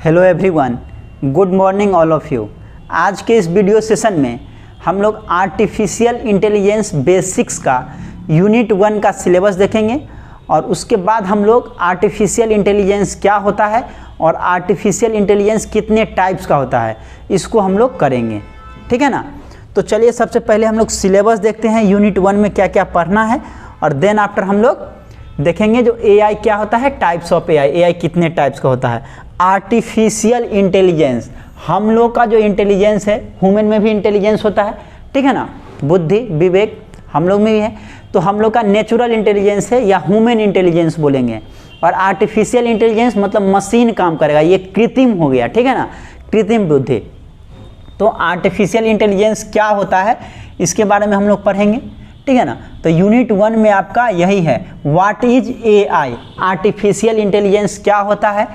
Hello everyone, good morning all of you. आज के इस वीडियो सेशन में हम लोग आर्टिफिशियल इंटेलिजेंस बेसिक्स का यूनिट 1 का सिलेबस देखेंगे और उसके बाद हम लोग आर्टिफिशियल इंटेलिजेंस क्या होता है और आर्टिफिशियल इंटेलिजेंस कितने टाइप्स का होता है इसको हम लोग करेंगे, ठीक है ना। तो चलिए सबसे पहले हम लोग सिलेबस देखते हैं यूनिट 1 में क्या क्या पढ़ना है और देन आफ्टर हम लोग देखेंगे जो एआई क्या होता है, टाइप्स ऑफ एआई कितने टाइप्स का होता है। आर्टिफिशियल इंटेलिजेंस, हम लोग का जो इंटेलिजेंस है, ह्यूमन में भी इंटेलिजेंस होता है, ठीक है ना, बुद्धि विवेक हम लोग में भी है, तो हम लोग का नेचुरल इंटेलिजेंस है या ह्यूमन इंटेलिजेंस बोलेंगे। और आर्टिफिशियल इंटेलिजेंस मतलब मशीन काम करेगा, ये कृत्रिम हो गया, ठीक है ना, कृत्रिम बुद्धि। तो आर्टिफिशियल इंटेलिजेंस क्या होता है इसके बारे में हम लोग पढ़ेंगे, ठीक है ना। तो यूनिट 1 में आपका यही है, what is AI, artificial intelligence क्या होता है,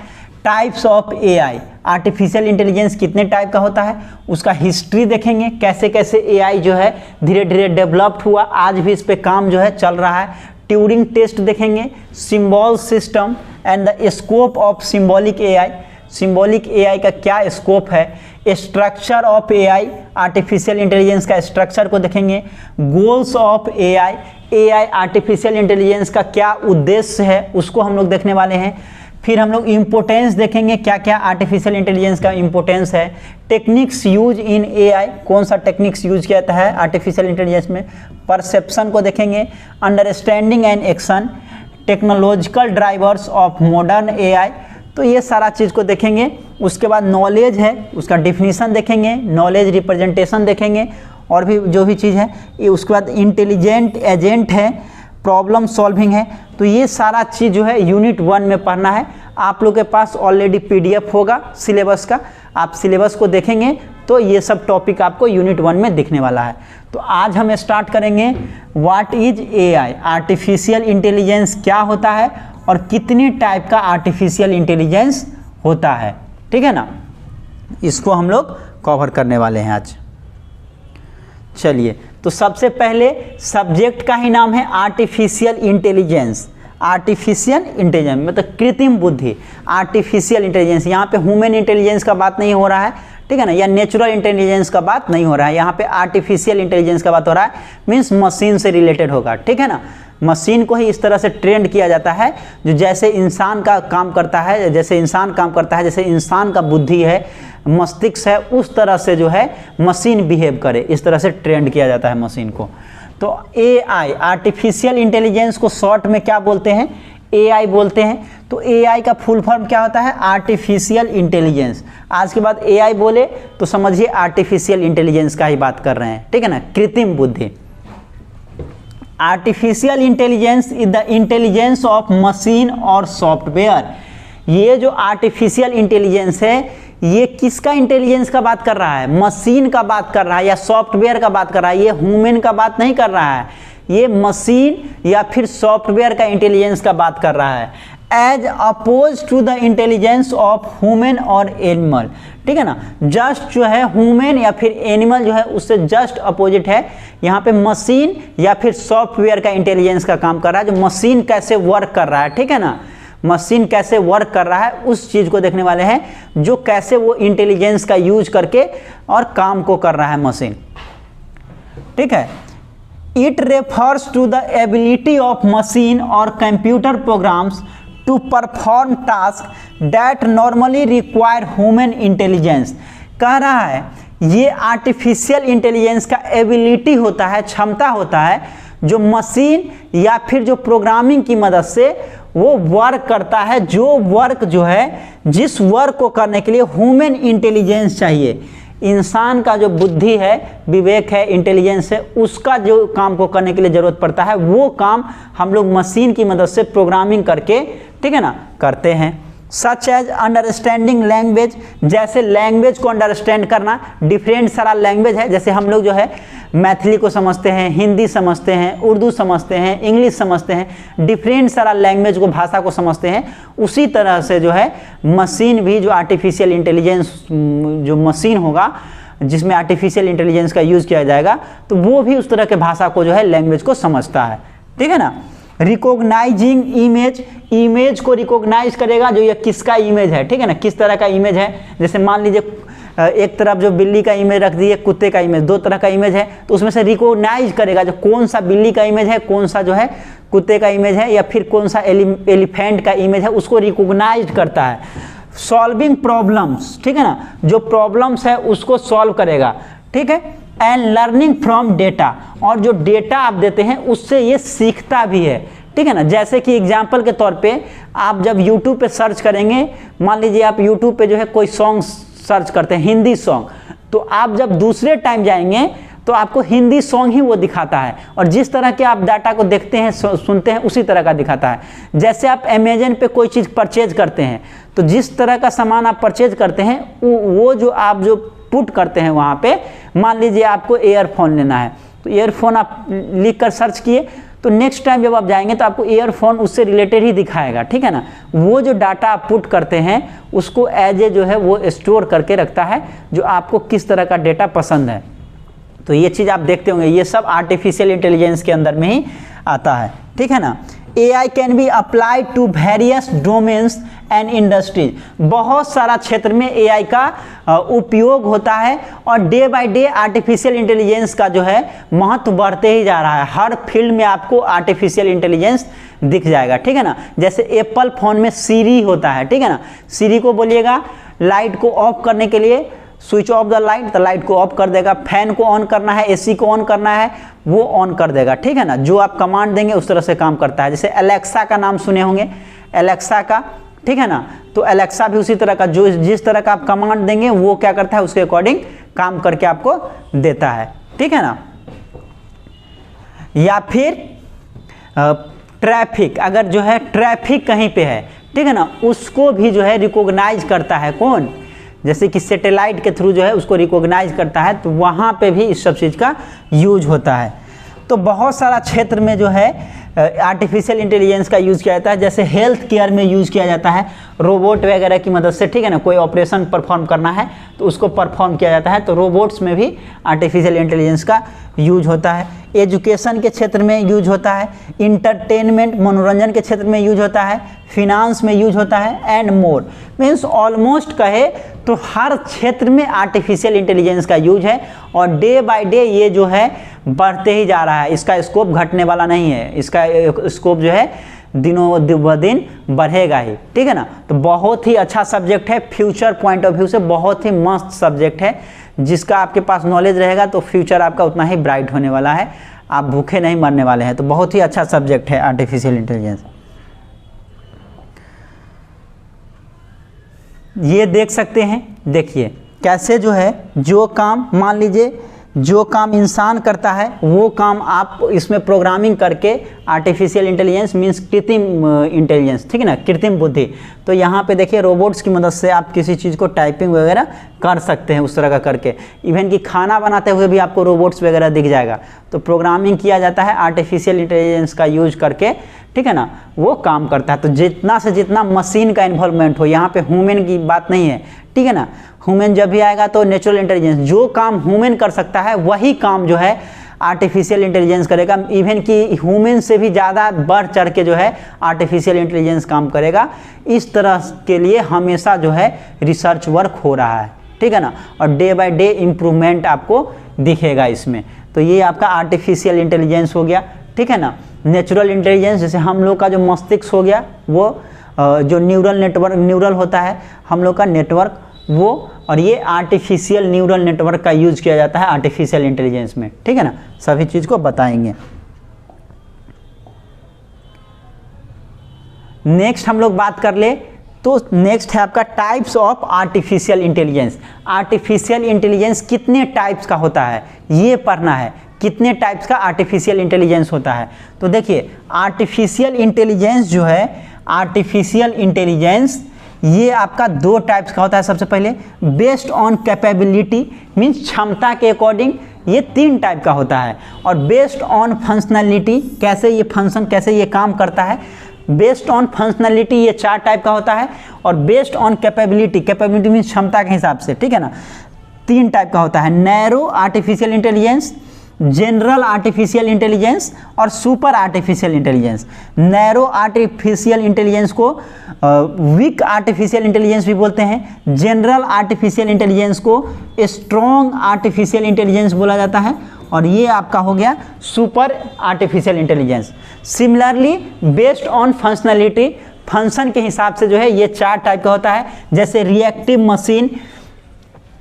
types of AI, artificial intelligence कितने टाइप का होता है, उसका हिस्ट्री देखेंगे, कैसे कैसे एआई जो है धीरे धीरे डेवलप्ड हुआ, आज भी इस पे काम जो है चल रहा है। ट्यूरिंग टेस्ट देखेंगे, symbol system and the scope of symbolic AI, symbolic AI का क्या स्कोप है, structure of AI, artificial intelligence का स्ट्रक्चर को देखेंगे, goals of AI, AI artificial intelligence का क्या उद्देश्य है उसको हम लोग देखने वाले हैं। फिर हम लोग इम्पोर्टेंस देखेंगे, क्या क्या आर्टिफिशियल इंटेलिजेंस का इम्पोर्टेंस है। टेक्निक्स यूज इन एआई, कौन सा टेक्निक्स यूज किया जाता है आर्टिफिशियल इंटेलिजेंस में। परसेप्शन को देखेंगे, understanding and action, technological drivers of modern AI, तो ये सारा चीज़ को देखेंगे। उसके बाद नॉलेज है, उसका डिफिनीसन देखेंगे, नॉलेज रिप्रेजेंटेशन देखेंगे और भी जो भी चीज़ है ये। उसके बाद इंटेलिजेंट एजेंट है, प्रॉब्लम सॉल्विंग है। तो ये सारा चीज़ जो है यूनिट 1 में पढ़ना है। आप लोग के पास ऑलरेडी पीडीएफ होगा सिलेबस का, आप सिलेबस को देखेंगे तो ये सब टॉपिक आपको यूनिट 1 में दिखने वाला है। तो आज हम स्टार्ट करेंगे what is AI, artificial intelligence क्या होता है और कितने टाइप का आर्टिफिशियल इंटेलिजेंस होता है, ठीक है ना, इसको हम लोग कवर करने वाले हैं आज। चलिए, तो सबसे पहले सब्जेक्ट का ही नाम है आर्टिफिशियल इंटेलिजेंस। आर्टिफिशियल इंटेलिजेंस मतलब कृत्रिम बुद्धि, आर्टिफिशियल इंटेलिजेंस, यहाँ पे ह्यूमन इंटेलिजेंस का बात नहीं हो रहा है, ठीक है ना, या नेचुरल इंटेलिजेंस का बात नहीं हो रहा है, यहाँ पे आर्टिफिशियल इंटेलिजेंस का बात हो रहा है, मीन्स मशीन से रिलेटेड होगा, ठीक है ना। मशीन को ही इस तरह से ट्रेंड किया जाता है जो जैसे इंसान का काम करता है, जैसे इंसान काम करता है, जैसे इंसान का बुद्धि है, मस्तिष्क है, उस तरह से जो है मशीन बिहेव करे, इस तरह से ट्रेंड किया जाता है मशीन को। तो एआई, आर्टिफिशियल इंटेलिजेंस को शॉर्ट में क्या बोलते हैं, एआई बोलते हैं। तो एआई का फुल फॉर्म क्या होता है, आर्टिफिशियल इंटेलिजेंस। आज के बाद एआई बोले तो समझिए आर्टिफिशियल इंटेलिजेंस का ही बात कर रहे हैं, ठीक है ना, कृत्रिम बुद्धि। Artificial intelligence is the intelligence of machine और सॉफ्टवेयर। ये जो आर्टिफिशियल इंटेलिजेंस है ये किसका इंटेलिजेंस का बात कर रहा है, मशीन का बात कर रहा है या सॉफ्टवेयर का बात कर रहा है, ये ह्यूमन का बात नहीं कर रहा है, ये मशीन या फिर सॉफ्टवेयर का इंटेलिजेंस का बात कर रहा है, as opposed to the intelligence of human और एनिमल, ठीक है ना। जस्ट जो है ह्यूमन या फिर एनिमल जो है उससे जस्ट अपोजिट है, यहाँ पे मशीन या फिर सॉफ्टवेयर का इंटेलिजेंस का काम कर रहा है, जो मशीन कैसे वर्क कर रहा है, ठीक है ना, मशीन कैसे वर्क कर रहा है उस चीज़ को देखने वाले हैं, जो कैसे वो इंटेलिजेंस का यूज करके और काम को कर रहा है मशीन, ठीक है। It refers to the ability of machine और computer programs to perform task that normally require human intelligence. कह रहा है ये आर्टिफिशियल इंटेलिजेंस का एबिलिटी होता है, क्षमता होता है, जो मशीन या फिर जो प्रोग्रामिंग की मदद से वो वर्क करता है, जो वर्क जो है, जिस वर्क को करने के लिए ह्यूमन इंटेलिजेंस चाहिए, इंसान का जो बुद्धि है, विवेक है, इंटेलिजेंस है, उसका जो काम को करने के लिए ज़रूरत पड़ता है, वो काम हम लोग मशीन की मदद से प्रोग्रामिंग करके, ठीक है ना, करते हैं। सच एज अंडरस्टैंडिंग लैंग्वेज, जैसे लैंग्वेज को अंडरस्टैंड करना, डिफरेंट सारा लैंग्वेज है, जैसे हम लोग जो है मैथिली को समझते हैं, हिंदी समझते हैं, उर्दू समझते हैं, इंग्लिश समझते हैं, डिफरेंट सारा लैंग्वेज को, भाषा को समझते हैं, उसी तरह से जो है मशीन भी, जो आर्टिफिशियल इंटेलिजेंस जो मशीन होगा जिसमें आर्टिफिशियल इंटेलिजेंस का यूज़ किया जाएगा, तो वो भी उस तरह के भाषा को जो है लैंग्वेज को समझता है, ठीक है ना। रिकॉग्नाइजिंग इमेज, इमेज को रिकॉग्नाइज करेगा जो ये किसका इमेज है, ठीक है ना, किस तरह का इमेज है। जैसे मान लीजिए एक तरफ जो बिल्ली का इमेज रख दिए, कुत्ते का इमेज, दो तरह का इमेज है, तो उसमें से रिकॉग्नाइज करेगा जो कौन सा बिल्ली का इमेज है, कौन सा जो है कुत्ते का इमेज है, या फिर कौन सा एलिफेंट का इमेज है, उसको रिकॉग्नाइज करता है। सॉल्विंग प्रॉब्लम्स, ठीक है ना, जो प्रॉब्लम्स है उसको सॉल्व करेगा, ठीक है। एंड लर्निंग फ्रॉम डेटा, और जो डेटा आप देते हैं उससे ये सीखता भी है, ठीक है ना। जैसे कि एग्जाम्पल के तौर पे आप जब YouTube पे सर्च करेंगे, मान लीजिए आप YouTube पे जो है कोई सॉन्ग सर्च करते हैं, हिंदी सॉन्ग, तो आप जब दूसरे टाइम जाएंगे तो आपको हिंदी सॉन्ग ही वो दिखाता है, और जिस तरह के आप डाटा को देखते हैं सुनते हैं उसी तरह का दिखाता है। जैसे आप अमेजन पे कोई चीज़ परचेज करते हैं, तो जिस तरह का सामान आप परचेज करते हैं वो जो आप जो पुट करते हैं वहाँ पे, मान लीजिए आपको ईयरफोन लेना है, तो ईयरफोन आप लिख कर सर्च किए, तो नेक्स्ट टाइम जब आप जाएंगे तो आपको ईयरफोन उससे रिलेटेड ही दिखाएगा, ठीक है ना। वो जो डाटा आप पुट करते हैं उसको एज ए जो है वो स्टोर करके रखता है, जो आपको किस तरह का डेटा पसंद है। तो ये चीज़ आप देखते होंगे, ये सब आर्टिफिशियल इंटेलिजेंस के अंदर में ही आता है, ठीक है ना। AI can be applied to various domains and industries, बहुत सारा क्षेत्र में AI का उपयोग होता है, और day by day artificial intelligence का जो है महत्व बढ़ते ही जा रहा है। हर फील्ड में आपको आर्टिफिशियल इंटेलिजेंस दिख जाएगा, ठीक है ना। जैसे एप्पल फ़ोन में सीरी होता है, ठीक है ना, सीरी को बोलिएगा लाइट को ऑफ करने के लिए, स्विच ऑफ द लाइट, तो लाइट को ऑफ कर देगा। फैन को ऑन करना है, AC को ऑन करना है, वो ऑन कर देगा, ठीक है ना। जो आप कमांड देंगे उस तरह से काम करता है। जैसे एलेक्सा का नाम सुने होंगे, एलेक्सा का, ठीक है ना, तो एलेक्सा भी उसी तरह का, जो जिस तरह का आप कमांड देंगे वो क्या करता है उसके अकॉर्डिंग काम करके आपको देता है, ठीक है ना। या फिर ट्रैफिक, अगर जो है ट्रैफिक कहीं पे है, ठीक है ना, उसको भी जो है रिकॉग्नाइज करता है कौन, जैसे कि सैटेलाइट के थ्रू जो है उसको रिकॉग्नाइज करता है, तो वहाँ पे भी इस सब चीज़ का यूज होता है। तो बहुत सारा क्षेत्र में जो है आर्टिफिशियल इंटेलिजेंस का यूज़ किया जाता है। जैसे हेल्थ केयर में यूज़ किया जाता है रोबोट वगैरह की मदद से, ठीक है ना। कोई ऑपरेशन परफॉर्म करना है तो उसको परफॉर्म किया जाता है, तो रोबोट्स में भी आर्टिफिशियल इंटेलिजेंस का यूज होता है। एजुकेशन के क्षेत्र में यूज होता है, इंटरटेनमेंट मनोरंजन के क्षेत्र में यूज होता है, फिनांस में यूज होता है, एंड मोर। मीन्स ऑलमोस्ट कहे तो हर क्षेत्र में आर्टिफिशियल इंटेलिजेंस का यूज है, और डे बाय डे ये जो है बढ़ते ही जा रहा है। इसका स्कोप घटने वाला नहीं है, इसका स्कोप जो है दिनों ब दिन बढ़ेगा ही, ठीक है ना। तो बहुत ही अच्छा सब्जेक्ट है, फ्यूचर पॉइंट ऑफ व्यू से बहुत ही मस्त सब्जेक्ट है। जिसका आपके पास नॉलेज रहेगा तो फ्यूचर आपका उतना ही ब्राइट होने वाला है, आप भूखे नहीं मरने वाले हैं। तो बहुत ही अच्छा सब्जेक्ट है आर्टिफिशियल इंटेलिजेंस। ये देख सकते हैं, देखिए कैसे जो है जो काम, मान लीजिए जो काम इंसान करता है वो काम आप इसमें प्रोग्रामिंग करके, आर्टिफिशियल इंटेलिजेंस मीन्स कृत्रिम इंटेलिजेंस, ठीक है ना, कृत्रिम बुद्धि। तो यहाँ पे देखिए रोबोट्स की मदद से आप किसी चीज़ को टाइपिंग वगैरह कर सकते हैं उस तरह का करके। इवन कि खाना बनाते हुए भी आपको रोबोट्स वगैरह दिख जाएगा। तो प्रोग्रामिंग किया जाता है आर्टिफिशियल इंटेलिजेंस का यूज करके, ठीक है ना, वो काम करता है। तो जितना से जितना मशीन का इन्वॉल्वमेंट हो, यहाँ पे ह्यूमन की बात नहीं है, ठीक है ना। ह्यूमन जब भी आएगा तो नेचुरल इंटेलिजेंस, जो काम ह्यूमन कर सकता है वही काम जो है आर्टिफिशियल इंटेलिजेंस करेगा। इवन कि ह्यूमन से भी ज़्यादा बढ़ चढ़ के जो है आर्टिफिशियल इंटेलिजेंस काम करेगा। इस तरह के लिए हमेशा जो है रिसर्च वर्क हो रहा है, ठीक है ना, और डे बाय डे इम्प्रूवमेंट आपको दिखेगा इसमें। तो ये आपका आर्टिफिशियल इंटेलिजेंस हो गया, ठीक है ना। नेचुरल इंटेलिजेंस, जैसे हम लोग का जो मस्तिष्क हो गया, वो जो न्यूरल नेटवर्क, न्यूरल होता है हम लोग का नेटवर्क, वो, और ये आर्टिफिशियल न्यूरल नेटवर्क का यूज किया जाता है आर्टिफिशियल इंटेलिजेंस में, ठीक है ना। सभी चीज़ को बताएंगे। नेक्स्ट हम लोग बात कर ले तो नेक्स्ट है आपका types of artificial intelligence. Artificial intelligence कितने टाइप्स का होता है ये पढ़ना है, कितने टाइप्स का आर्टिफिशियल इंटेलिजेंस होता है। तो देखिए आर्टिफिशियल इंटेलिजेंस जो है, आर्टिफिशियल इंटेलिजेंस ये आपका दो टाइप्स का होता है। सबसे पहले बेस्ड ऑन कैपेबिलिटी, मीन्स क्षमता के अकॉर्डिंग ये 3 टाइप का होता है। और बेस्ड ऑन फंक्शनलिटी, कैसे ये फंक्शन, कैसे ये काम करता है, बेस्ड ऑन फंक्शनलिटी ये 4 टाइप का होता है। और based on capability, capability means क्षमता के हिसाब से, ठीक है ना, 3 टाइप का होता है। Narrow artificial intelligence, general artificial intelligence और super artificial intelligence. Narrow artificial intelligence को वीक आर्टिफिशियल इंटेलिजेंस भी बोलते हैं, जनरल आर्टिफिशियल इंटेलिजेंस को स्ट्रॉन्ग आर्टिफिशियल इंटेलिजेंस बोला जाता है, और ये आपका हो गया super artificial intelligence. Similarly based on functionality, function के हिसाब से जो है ये 4 टाइप का होता है, जैसे reactive machine,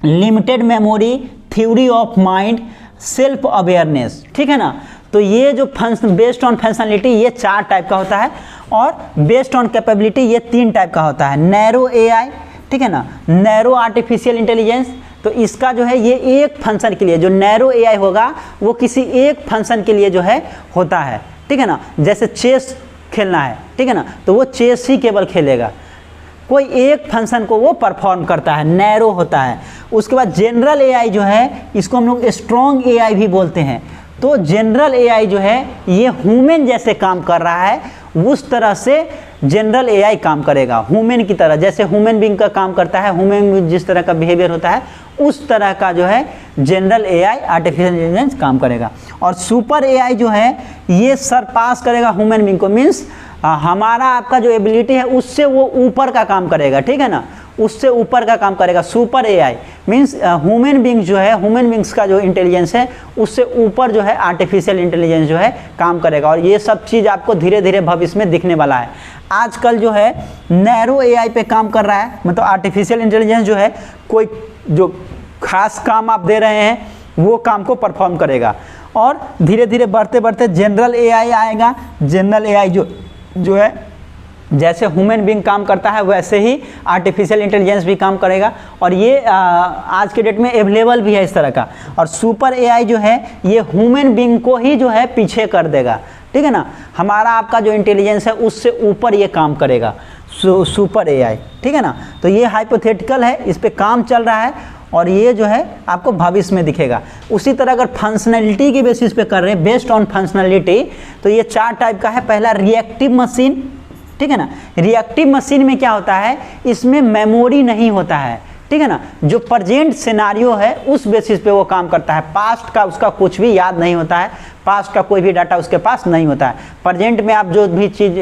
limited memory, theory of mind, self awareness. ठीक है ना, तो ये जो फंक्शन बेस्ड ऑन फंक्शनलिटी ये 4 टाइप का होता है, और बेस्ड ऑन कैपेबिलिटी ये 3 टाइप का होता है। नैरो एआई, ठीक है ना, नैरो आर्टिफिशियल इंटेलिजेंस, तो इसका जो है ये एक फंक्शन के लिए, जो नैरो एआई होगा वो किसी एक फंक्शन के लिए जो है होता है। ठीक है ना, जैसे चेस खेलना है, ठीक है ना, तो वो चेस ही केवल खेलेगा, कोई एक फंक्शन को वो परफॉर्म करता है, नैरो होता है। उसके बाद जनरल एआई जो है इसको हम लोग स्ट्रॉन्ग एआई भी बोलते हैं। तो जनरल एआई जो है ये ह्यूमन जैसे काम कर रहा है, उस तरह से जनरल एआई काम करेगा, ह्यूमन की तरह, जैसे ह्यूमन बीइंग का काम करता है, ह्यूमन जिस तरह का बिहेवियर होता है उस तरह का जो है जनरल एआई आर्टिफिशियल इंटेलिजेंस काम करेगा। और सुपर एआई जो है ये सरपास करेगा ह्यूमन बीइंग को, मीन्स हमारा आपका जो एबिलिटी है उससे वो ऊपर का काम करेगा। ठीक है ना, उससे ऊपर का काम करेगा। Super AI means human being जो है, ह्यूमन बीइंग्स का जो इंटेलिजेंस है उससे ऊपर जो है आर्टिफिशियल इंटेलिजेंस जो है काम करेगा। और ये सब चीज़ आपको धीरे धीरे भविष्य में दिखने वाला है। आजकल जो है नैरो एआई पे काम कर रहा है, मतलब आर्टिफिशियल इंटेलिजेंस जो है कोई जो खास काम आप दे रहे हैं वो काम को परफॉर्म करेगा, और धीरे धीरे बढ़ते बढ़ते जनरल एआई आएगा। जनरल एआई जो है जैसे ह्यूमन बीइंग काम करता है वैसे ही आर्टिफिशियल इंटेलिजेंस भी काम करेगा, और ये आज के डेट में अवेलेबल भी है इस तरह का। और सुपर एआई जो है ये ह्यूमन बीइंग को ही जो है पीछे कर देगा। ठीक है ना, हमारा आपका जो इंटेलिजेंस है उससे ऊपर ये काम करेगा सुपर एआई। ठीक है ना, तो ये हाइपोथेटिकल है, इस पे काम चल रहा है, और ये जो है आपको भविष्य में दिखेगा। उसी तरह अगर फंक्शनलिटी के बेसिस पे कर रहे हैं, बेस्ड ऑन फंक्शनलिटी, तो ये 4 टाइप का है। पहला रिएक्टिव मशीन, ठीक है ना, रिएक्टिव मशीन में क्या होता है, इसमें मेमोरी नहीं होता है। ठीक है ना, जो प्रेजेंट सिनारियो है उस बेसिस पे वो काम करता है, पास्ट का उसका कुछ भी याद नहीं होता है, पास्ट का कोई भी डाटा उसके पास नहीं होता है। प्रेजेंट में आप जो भी चीज़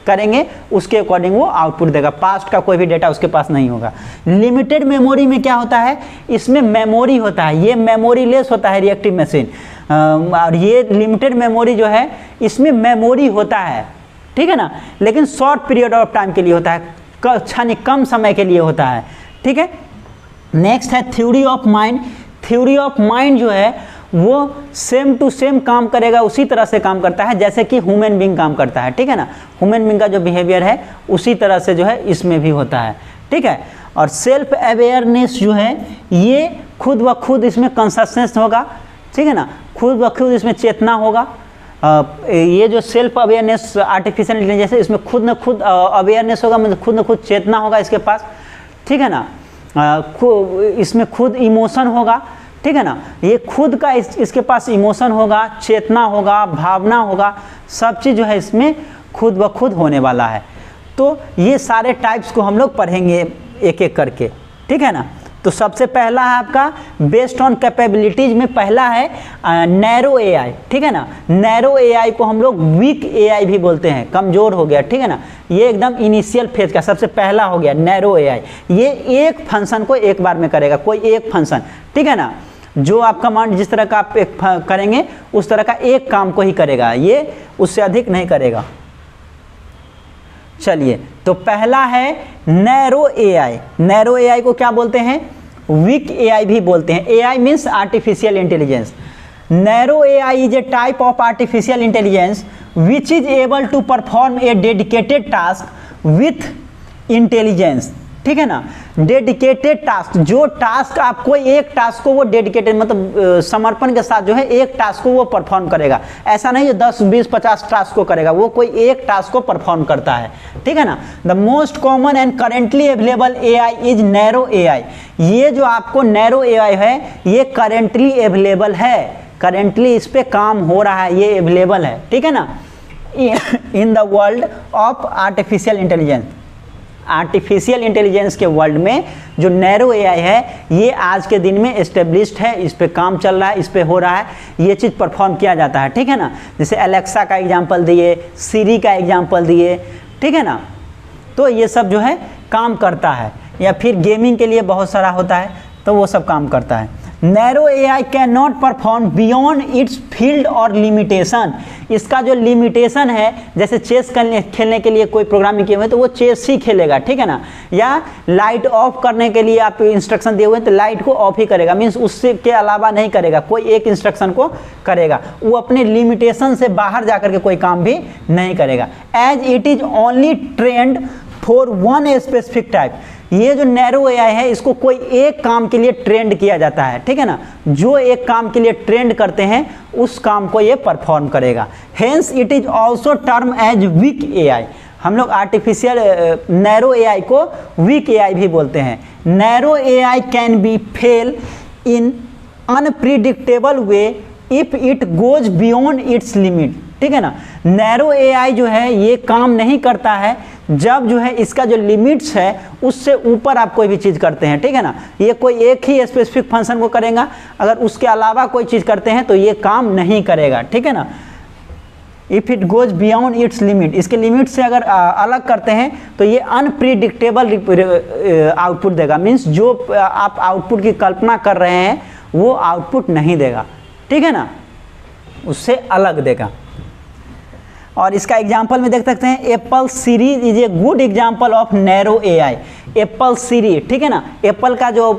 करेंगे उसके अकॉर्डिंग वो आउटपुट देगा, पास्ट का कोई भी डाटा उसके पास नहीं होगा। लिमिटेड मेमोरी में क्या होता है, इसमें मेमोरी होता है, ये मेमोरी लेस होता है रिएक्टिव मशीन। और ये लिमिटेड मेमोरी जो है इसमें मेमोरी होता है, ठीक है ना, लेकिन शॉर्ट पीरियड ऑफ टाइम के लिए होता है, कम समय के लिए होता है। ठीक है, नेक्स्ट है theory of mind. Theory of mind जो है वो सेम टू सेम काम करेगा, उसी तरह से काम करता है जैसे कि ह्यूमन बीइंग काम करता है। ठीक है ना, ह्यूमन बीइंग का जो बिहेवियर है उसी तरह से जो है इसमें भी होता है। ठीक है, और सेल्फ अवेयरनेस जो है ये खुद व खुद इसमें कॉन्शसनेस होगा। ठीक है ना, खुद ब खुद इसमें चेतना होगा। ये जो सेल्फ अवेयरनेस आर्टिफिशियल इंटेलिजेंस है इसमें खुद न खुद अवेयरनेस होगा, मतलब खुद न खुद चेतना होगा इसके पास। ठीक है ना, इसमें खुद इमोशन होगा। ठीक है ना, ये खुद का इसके पास इमोशन होगा, चेतना होगा, भावना होगा, सब चीज़ जो है इसमें खुद ब खुद होने वाला है। तो ये सारे टाइप्स को हम लोग पढ़ेंगे एक एक करके। ठीक है ना, तो सबसे पहला है आपका बेस्ड ऑन कैपेबिलिटीज में पहला है नैरो एआई। ठीक है ना, नैरो एआई को हम लोग वीक एआई भी बोलते हैं, कमज़ोर हो गया। ठीक है ना, ये एकदम इनिशियल फेज का सबसे पहला हो गया नैरो एआई। ये एक फंक्शन को एक बार में करेगा, कोई एक फंक्शन। ठीक है ना, जो आप कमांड जिस तरह का आप एक करेंगे उस तरह का एक काम को ही करेगा, ये उससे अधिक नहीं करेगा। चलिए, तो पहला है नैरो एआई। नैरो एआई को क्या बोलते हैं, वीक एआई भी बोलते हैं। AI means artificial intelligence. Narrow AI is a type of artificial intelligence which is able to perform a dedicated task with intelligence. ठीक है ना, डेडिकेटेड टास्क, जो टास्क आपको एक टास्क को वो डेडिकेटेड मतलब समर्पण के साथ जो है एक टास्क को वो परफॉर्म करेगा। ऐसा नहीं है 10, 20, 50 टास्क को करेगा, वो कोई एक टास्क को परफॉर्म करता है। ठीक है ना, the most common and currently available AI is narrow AI. ये जो आपको नैरो एआई है ये करेंटली अवेलेबल है, करेंटली इस पे काम हो रहा है, ये अवेलेबल है। ठीक है ना, in the world of artificial intelligence. Artificial intelligence के वर्ल्ड में जो नैरो एआई है ये आज के दिन में एस्टेब्लिश्ड है, इस पे काम चल रहा है, इस पे हो रहा है, ये चीज़ परफॉर्म किया जाता है, ठीक है ना। जैसे एलेक्सा का एग्जांपल दिए, सीरी का एग्जांपल दिए, ठीक है ना। तो ये सब जो है काम करता है, या फिर गेमिंग के लिए बहुत सारा होता है तो वो सब काम करता है। Narrow AI can not perform beyond it's field और लिमिटेशन। इसका जो लिमिटेशन है, जैसे चेस खेलने के लिए कोई प्रोग्रामिंग किए हुए तो वो चेस ही खेलेगा, ठीक है ना। या लाइट ऑफ करने के लिए आप इंस्ट्रक्शन दिए हुए हैं तो लाइट को ऑफ ही करेगा, मीन्स उससे के अलावा नहीं करेगा, कोई एक इंस्ट्रक्शन को करेगा, वो अपने लिमिटेशन से बाहर जाकर के कोई काम भी नहीं करेगा। As it is only trained for one specific type. ये जो नैरो एआई है इसको कोई एक काम के लिए ट्रेंड किया जाता है, ठीक है ना। जो एक काम के लिए ट्रेंड करते हैं उस काम को ये परफॉर्म करेगा। Hence it is also term as weak AI. हम लोग आर्टिफिशियल नैरो एआई को वीक एआई भी बोलते हैं। Narrow AI can be fail in unpredictable way if it goes beyond its limit, ठीक है ना। नैरो एआई जो है ये काम नहीं करता है जब जो है इसका जो लिमिट्स है उससे ऊपर आप कोई भी चीज़ करते हैं, ठीक है ना। ये कोई एक ही स्पेसिफिक फंक्शन को करेगा, अगर उसके अलावा कोई चीज़ करते हैं तो ये काम नहीं करेगा, ठीक है ना। If it goes beyond its limit, इसके लिमिट से अगर अलग करते हैं तो ये अनप्रिडिक्टेबल आउटपुट देगा, मीन्स जो आप आउटपुट की कल्पना कर रहे हैं वो आउटपुट नहीं देगा, ठीक है ना, उससे अलग देगा। और इसका एग्जाम्पल में देख सकते हैं, Apple Siri is a good example of narrow AI. Apple Siri, ठीक है ना, एप्पल का जो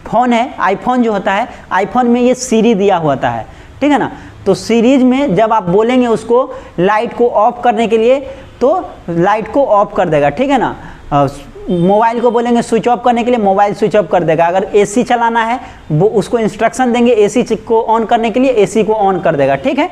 फ़ोन है, आईफोन जो होता है, आईफोन में ये सीरी दिया होता है, ठीक है ना। तो सीरीज में जब आप बोलेंगे उसको लाइट को ऑफ करने के लिए तो लाइट को ऑफ कर देगा, ठीक है ना। मोबाइल को बोलेंगे स्विच ऑफ करने के लिए मोबाइल स्विच ऑफ कर देगा। अगर एसी चलाना है वो उसको इंस्ट्रक्शन देंगे एसी को ऑन करने के लिए, एसी को ऑन कर देगा, ठीक है।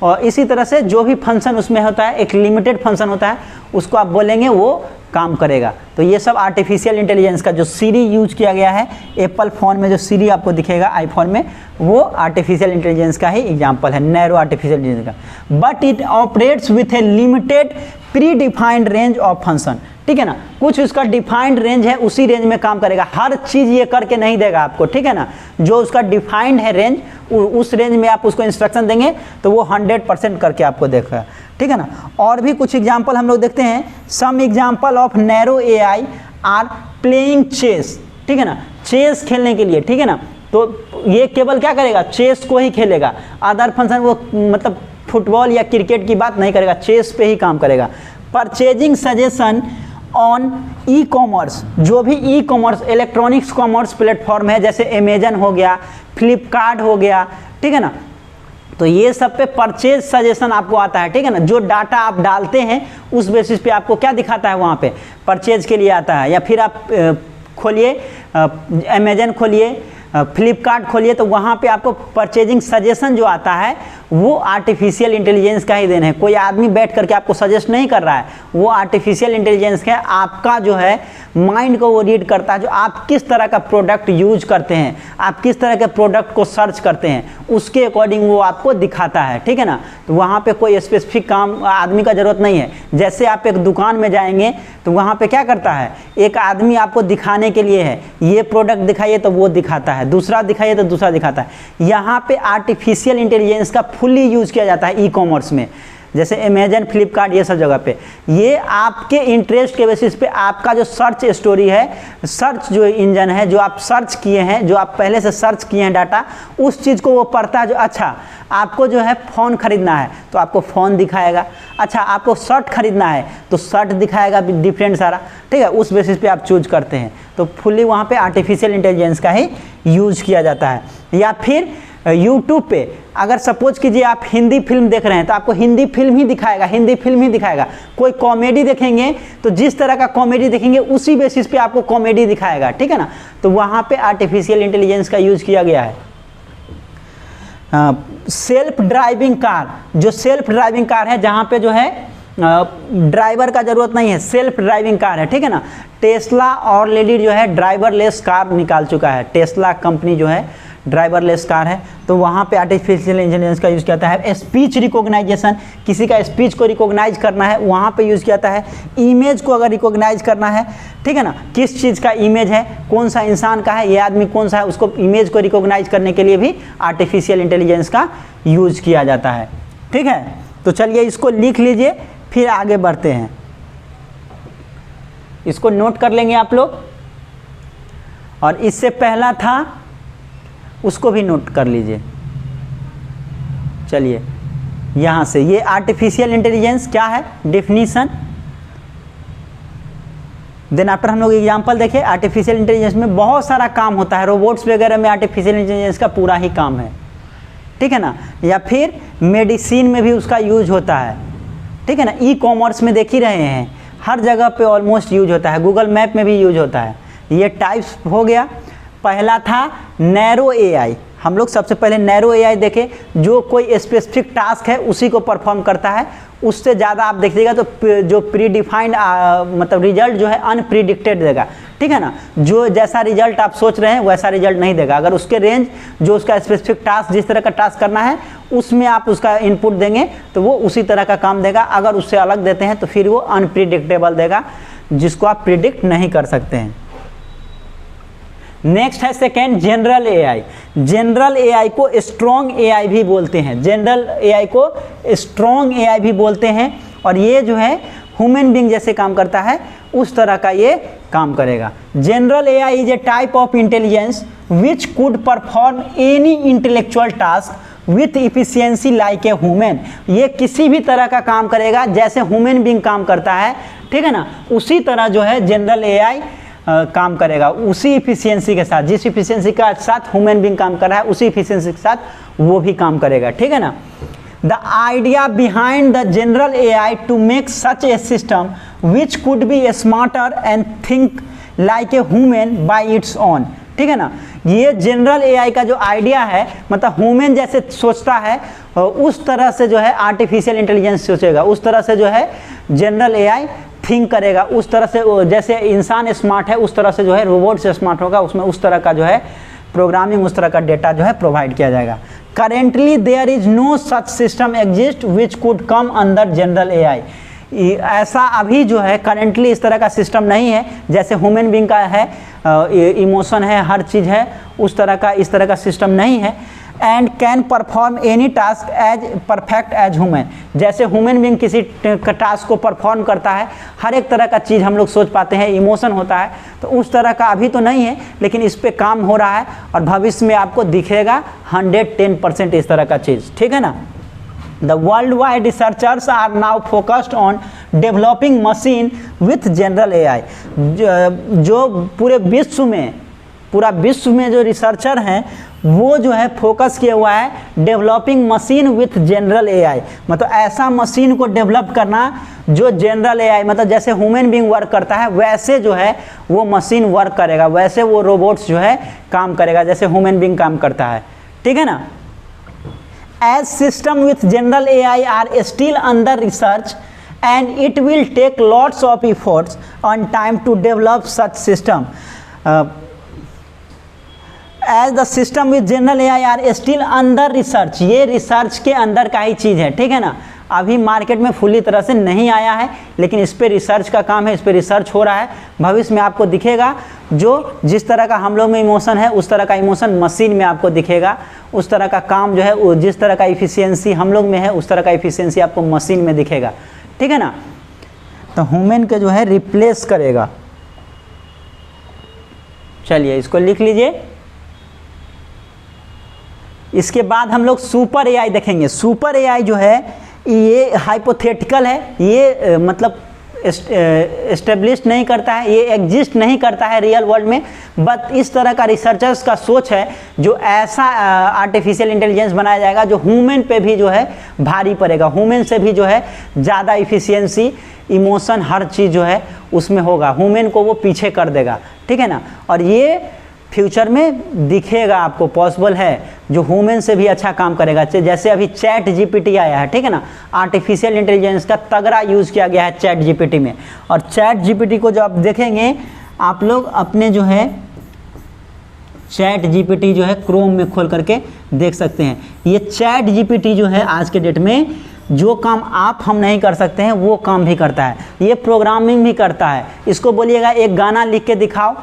और इसी तरह से जो भी फंक्शन उसमें होता है, एक लिमिटेड फंक्शन होता है, उसको आप बोलेंगे वो काम करेगा। तो ये सब आर्टिफिशियल इंटेलिजेंस का जो सीरी यूज किया गया है, एप्पल फ़ोन में जो सीरी आपको दिखेगा आईफोन में, वो आर्टिफिशियल इंटेलिजेंस का ही एग्जांपल है, नैरो आर्टिफिशियल इंटेलिजेंस का। But it operates with A limited pre defined range of function, ठीक है ना। कुछ उसका डिफाइंड रेंज है, उसी रेंज में काम करेगा, हर चीज़ ये करके नहीं देगा आपको, ठीक है ना। जो उसका डिफाइंड है रेंज, उस रेंज में आप उसको इंस्ट्रक्शन देंगे तो वो 100% करके आपको देगा, ठीक है ना। और भी कुछ एग्जांपल हम लोग देखते हैं। Some example of narrow AI are playing chess, ठीक है ना, चेस खेलने के लिए, ठीक है ना। तो ये केवल क्या करेगा, चेस को ही खेलेगा, अदर फंक्शन वो मतलब फुटबॉल या क्रिकेट की बात नहीं करेगा, चेस पे ही काम करेगा। Purchasing suggestion on e commerce, जो भी e commerce electronics commerce platform है, जैसे अमेजन हो गया, फ्लिपकार्ट हो गया, ठीक है ना। तो ये सब पे परचेज सजेशन आपको आता है, ठीक है ना। जो डाटा आप डालते हैं उस बेसिस पे आपको क्या दिखाता है, वहाँ पे परचेज के लिए आता है। या फिर आप खोलिए अमेजन खोलिए, फ्लिपकार्ट खोलिए, तो वहाँ पे आपको परचेजिंग सजेशन जो आता है वो आर्टिफिशियल इंटेलिजेंस का ही देन है। कोई आदमी बैठ करके आपको सजेस्ट नहीं कर रहा है, वो आर्टिफिशियल इंटेलिजेंस का आपका जो है माइंड को वो रीड करता है, जो आप किस तरह का प्रोडक्ट यूज करते हैं, आप किस तरह के प्रोडक्ट को सर्च करते हैं, उसके अकॉर्डिंग वो आपको दिखाता है, ठीक है ना। तो वहाँ पे कोई स्पेसिफिक काम आदमी का ज़रूरत नहीं है। जैसे आप एक दुकान में जाएंगे तो वहाँ पे क्या करता है, एक आदमी आपको दिखाने के लिए है, ये प्रोडक्ट दिखाइए तो वो दिखाता है, दूसरा दिखाइए तो दूसरा दिखाता है। यहाँ पे आर्टिफिशियल इंटेलिजेंस का फुल्ली यूज किया जाता है ई कॉमर्स में, जैसे अमेजन, फ्लिपकार्ट, ये सब जगह पे। ये आपके इंटरेस्ट के बेसिस पे आपका जो सर्च स्टोरी है, सर्च जो इंजन है, जो आप सर्च किए हैं, जो आप पहले से सर्च किए हैं डाटा, उस चीज़ को वो पढ़ता है। जो अच्छा आपको जो है फ़ोन ख़रीदना है तो आपको फ़ोन दिखाएगा, अच्छा आपको शर्ट ख़रीदना है तो शर्ट दिखाएगा डिफरेंट सारा, ठीक है। उस बेसिस पे आप चूज करते हैं। तो फुल्ली वहाँ पे आर्टिफिशियल इंटेलिजेंस का ही यूज किया जाता है। या फिर यूट्यूब पे अगर सपोज कीजिए आप हिंदी फिल्म देख रहे हैं तो आपको हिंदी फिल्म ही दिखाएगा, हिंदी फिल्म ही दिखाएगा। कोई कॉमेडी देखेंगे तो जिस तरह का कॉमेडी देखेंगे उसी बेसिस पे आपको कॉमेडी दिखाएगा, ठीक है ना। तो वहाँ पे आर्टिफिशियल इंटेलिजेंस का यूज किया गया है। सेल्फ ड्राइविंग कार, जो सेल्फ ड्राइविंग कार है, जहाँ पे जो है ड्राइवर का ज़रूरत नहीं है, सेल्फ ड्राइविंग कार है, ठीक है ना। टेस्ला ऑलरेडी जो है ड्राइवरलेस कार निकाल चुका है, टेस्ला कंपनी जो है, ड्राइवरलेस कार है तो वहाँ पे आर्टिफिशियल इंटेलिजेंस का यूज़ किया जाता है। स्पीच रिकॉग्नाइजेशन, किसी का स्पीच को रिकॉग्नाइज करना है वहाँ पे यूज़ किया जाता है। इमेज को अगर रिकॉग्नाइज करना है, ठीक है ना, किस चीज़ का इमेज है, कौन सा इंसान का है, ये आदमी कौन सा है, उसको इमेज को रिकॉग्नाइज करने के लिए भी आर्टिफिशियल इंटेलिजेंस का यूज़ किया जाता है। ठीक है, तो चलिए इसको लिख लीजिए, फिर आगे बढ़ते हैं। इसको नोट कर लेंगे आप लोग, और इससे पहला था उसको भी नोट कर लीजिए। चलिए यहाँ से, ये आर्टिफिशियल इंटेलिजेंस क्या है, डेफिनीशन, देन आफ्टर हम लोग एग्जांपल देखें। आर्टिफिशियल इंटेलिजेंस में बहुत सारा काम होता है, रोबोट्स वगैरह में आर्टिफिशियल इंटेलिजेंस का पूरा ही काम है, ठीक है ना, या फिर मेडिसिन में भी उसका यूज होता है, ठीक है ना, ई कॉमर्स में देख ही रहे हैं, हर जगह पे ऑलमोस्ट यूज होता है, गूगल मैप में भी यूज होता है। ये टाइप्स हो गया। पहला था नैरो एआई। हम लोग सबसे पहले नैरो एआई देखें, जो कोई स्पेसिफिक टास्क है उसी को परफॉर्म करता है, उससे ज़्यादा आप देखिएगा तो जो प्री डिफाइंड मतलब रिजल्ट जो है अनप्रिडिक्टेड देगा, ठीक है ना, जो जैसा रिजल्ट आप सोच रहे हैं वैसा रिजल्ट नहीं देगा। अगर उसके रेंज जो उसका स्पेसिफिक टास्क, जिस तरह का टास्क करना है उसमें आप उसका इनपुट देंगे तो वो उसी तरह का काम देगा। अगर उससे अलग देते हैं तो फिर वो अनप्रिडिक्टेबल देगा, जिसको आप प्रिडिक्ट नहीं कर सकते हैं। नेक्स्ट है second general AI. General AI को स्ट्रॉन्ग एआई भी बोलते हैं, जनरल एआई को स्ट्रॉन्ग एआई भी बोलते हैं, और ये जो है ह्यूमन बीइंग जैसे काम करता है उस तरह का ये काम करेगा। General AI is a type of intelligence which could perform any intellectual task with efficiency like a human. ये किसी भी तरह का काम करेगा जैसे ह्यूमन बीइंग काम करता है, ठीक है ना, उसी तरह जो है जनरल एआई काम करेगा, उसी इफिशियंसी के साथ, जिस इफिशियंसी के साथ ह्यूमन बीइंग काम कर रहा है उसी इफिशियंसी के साथ वो भी काम करेगा, ठीक है ना। The idea behind the general AI to make such a system which could be smarter and think like a human by its own, ठीक है ना। ये जनरल एआई का जो आइडिया है, मतलब ह्यूमन जैसे सोचता है उस तरह से जो है आर्टिफिशियल इंटेलिजेंस सोचेगा, उस तरह से जो है जनरल एआई थिंक करेगा, उस तरह से जैसे इंसान स्मार्ट है उस तरह से जो है रोबोट से स्मार्ट होगा, उसमें उस तरह का जो है प्रोग्रामिंग, उस तरह का डेटा जो है प्रोवाइड किया जाएगा। Currently there is no such system exist which could come under general AI. ऐसा अभी जो है करेंटली इस तरह का सिस्टम नहीं है, जैसे ह्यूमन बीइंग का है, इमोशन है, हर चीज़ है, उस तरह का इस तरह का सिस्टम नहीं है। And can perform any task as perfect as human. जैसे ह्यूमन बीइंग किसी टास्क को परफॉर्म करता है, हर एक तरह का चीज़ हम लोग सोच पाते हैं, इमोशन होता है, तो उस तरह का अभी तो नहीं है, लेकिन इस पे काम हो रहा है और भविष्य में आपको दिखेगा 110% इस तरह का चीज़, ठीक है ना। The worldwide researchers are now focused on developing machine with general AI। जो पूरा विश्व में जो रिसर्चर हैं वो जो है फोकस किया हुआ है developing machine with general AI, मतलब ऐसा मशीन को डेवलप करना जो जनरल एआई, मतलब जैसे ह्यूमन बीइंग वर्क करता है वैसे जो है वो मशीन वर्क करेगा, वैसे वो रोबोट्स जो है काम करेगा जैसे ह्यूमन बीइंग काम करता है, ठीक है ना। As system with general AI are still under research and it will take lots of efforts and time to develop such system. As the system with general AI are still under research, ये research के अंदर का ही चीज़ है, ठीक है ना, अभी market में फुली तरह से नहीं आया है, लेकिन इस पे रिसर्च का काम है, इस पे रिसर्च हो रहा है। भविष्य में आपको दिखेगा जो जिस तरह का हम लोग में इमोशन है उस तरह का इमोशन मशीन में आपको दिखेगा, उस तरह का काम जो है, जिस तरह का इफिशियंसी हम लोग में है उस तरह का इफिशियंसी आपको मशीन में दिखेगा, ठीक है ना। तो ह्यूमन के जो है रिप्लेस करेगा। चलिए इसको लिख लीजिए। इसके बाद हम लोग सुपर एआई देखेंगे। सुपर एआई जो है ये हाइपोथेटिकल है, ये मतलब एस्टेब्लिश नहीं करता है, ये एग्जिस्ट नहीं करता है रियल वर्ल्ड में, बट इस तरह का रिसर्चर्स का सोच है जो ऐसा आर्टिफिशियल इंटेलिजेंस बनाया जाएगा जो ह्यूमन पे भी जो है भारी पड़ेगा, ह्यूमन से भी जो है ज़्यादा इफिशियंसी, इमोशन, हर चीज़ जो है उसमें होगा, ह्यूमन को वो पीछे कर देगा, ठीक है ना। और ये फ्यूचर में दिखेगा आपको, पॉसिबल है, जो ह्यूमन से भी अच्छा काम करेगा। जैसे अभी चैट जीपीटी आया है, ठीक है ना, आर्टिफिशियल इंटेलिजेंस का तगड़ा यूज़ किया गया है चैट जीपीटी में। और चैट जीपीटी को जो आप देखेंगे आप लोग अपने जो है चैट जीपीटी जो है क्रोम में खोल करके देख सकते हैं। ये चैट जीपीटी जो है आज के डेट में जो काम आप हम नहीं कर सकते हैं वो काम भी करता है, ये प्रोग्रामिंग भी करता है। इसको बोलिएगा एक गाना लिख के दिखाओ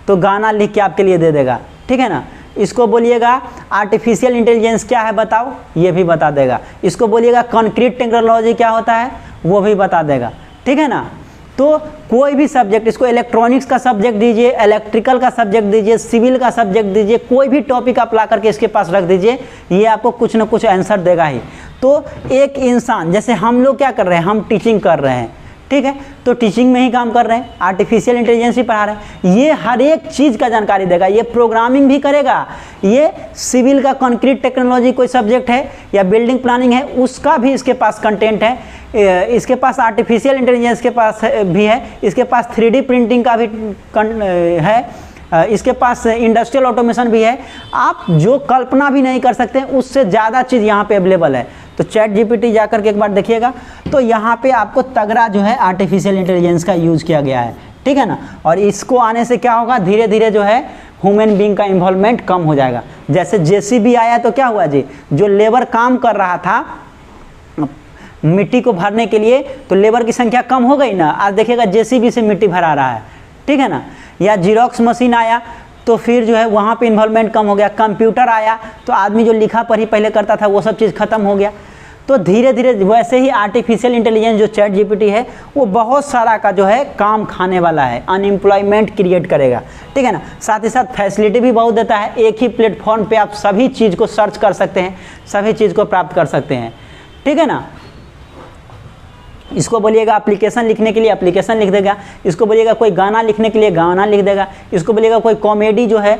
तो गाना लिख के आपके लिए दे देगा, ठीक है ना। इसको बोलिएगा आर्टिफिशियल इंटेलिजेंस क्या है बताओ, ये भी बता देगा। इसको बोलिएगा कंक्रीट टेक्नोलॉजी क्या होता है, वो भी बता देगा, ठीक है ना। तो कोई भी सब्जेक्ट, इसको इलेक्ट्रॉनिक्स का सब्जेक्ट दीजिए, इलेक्ट्रिकल का सब्जेक्ट दीजिए, सिविल का सब्जेक्ट दीजिए, कोई भी टॉपिक आप ला करके इसके पास रख दीजिए, ये आपको कुछ ना कुछ आंसर देगा ही। तो एक इंसान, जैसे हम लोग क्या कर रहे हैं, हम टीचिंग कर रहे हैं, ठीक है, तो टीचिंग में ही काम कर रहे हैं, आर्टिफिशियल इंटेलिजेंस ही पढ़ा रहे हैं, ये हर एक चीज़ का जानकारी देगा, ये प्रोग्रामिंग भी करेगा, ये सिविल का कंक्रीट टेक्नोलॉजी कोई सब्जेक्ट है या बिल्डिंग प्लानिंग है उसका भी इसके पास कंटेंट है, इसके पास आर्टिफिशियल इंटेलिजेंस के पास भी है, इसके पास 3D प्रिंटिंग का भी है, इसके पास इंडस्ट्रियल ऑटोमेशन भी है। आप जो कल्पना भी नहीं कर सकते उससे ज़्यादा चीज़ यहाँ पे अवेलेबल है। तो चैट जीपीटी जा करके एक बार देखिएगा, तो यहाँ पे आपको तगड़ा जो है आर्टिफिशियल इंटेलिजेंस का यूज़ किया गया है, ठीक है ना। और इसको आने से क्या होगा, धीरे धीरे जो है ह्यूमन बीइंग का इन्वॉल्वमेंट कम हो जाएगा। जैसे जेसीबी आया तो क्या हुआ जी, जो लेबर काम कर रहा था मिट्टी को भरने के लिए, तो लेबर की संख्या कम हो गई ना, आज देखिएगा जेसीबी से मिट्टी भरा रहा है, ठीक है ना। या जीरोक्स मशीन आया तो फिर जो है वहाँ पे इन्वॉल्वमेंट कम हो गया। कंप्यूटर आया तो आदमी जो लिखा पढ़ी पहले करता था वो सब चीज़ खत्म हो गया। तो धीरे धीरे वैसे ही आर्टिफिशियल इंटेलिजेंस जो चैट जीपीटी है वो बहुत सारा का जो है काम खाने वाला है, अनएम्प्लॉयमेंट क्रिएट करेगा, ठीक है ना। साथ ही साथ फैसिलिटी भी बहुत देता है, एक ही प्लेटफॉर्म पे आप सभी चीज़ को सर्च कर सकते हैं, सभी चीज़ को प्राप्त कर सकते हैं, ठीक है ना। इसको बोलिएगा एप्लीकेशन लिखने के लिए एप्लीकेशन लिख देगा, इसको बोलिएगा कोई गाना लिखने के लिए गाना लिख देगा, इसको बोलिएगा कोई कॉमेडी जो है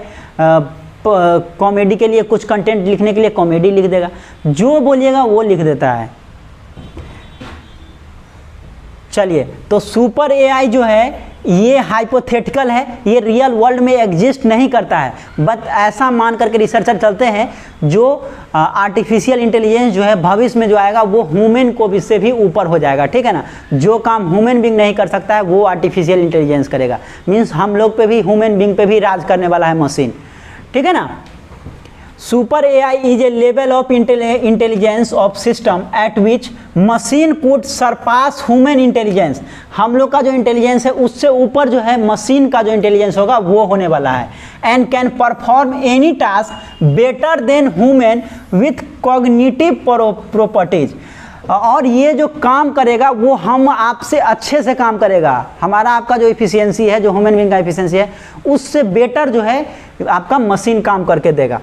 कॉमेडी के लिए कुछ कंटेंट लिखने के लिए कॉमेडी लिख देगा, जो बोलिएगा वो लिख देता है। चलिए, तो सुपर एआई जो है ये हाइपोथेटिकल है, ये रियल वर्ल्ड में एग्जिस्ट नहीं करता है, बट ऐसा मान करके रिसर्चर चलते हैं जो आर्टिफिशियल इंटेलिजेंस जो है भविष्य में जो आएगा वो ह्यूमन को भी से भी ऊपर हो जाएगा, ठीक है ना। जो काम ह्यूमन बीइंग नहीं कर सकता है वो आर्टिफिशियल इंटेलिजेंस करेगा, मीन्स हम लोग पे भी, ह्यूमन बीइंग पे भी राज करने वाला है मशीन, ठीक है ना। Super AI is a level of intelligence of system at which machine could surpass human intelligence. हम लोग का जो इंटेलिजेंस है उससे ऊपर जो है मशीन का जो इंटेलिजेंस होगा वो होने वाला है। And can perform any task better than human with cognitive properties. और ये जो काम करेगा वो हम आपसे अच्छे से काम करेगा, हमारा आपका जो इफिशियंसी है, जो ह्यूमन बीइंग का इफिशियंसी है उससे बेटर जो है आपका मशीन काम करके देगा।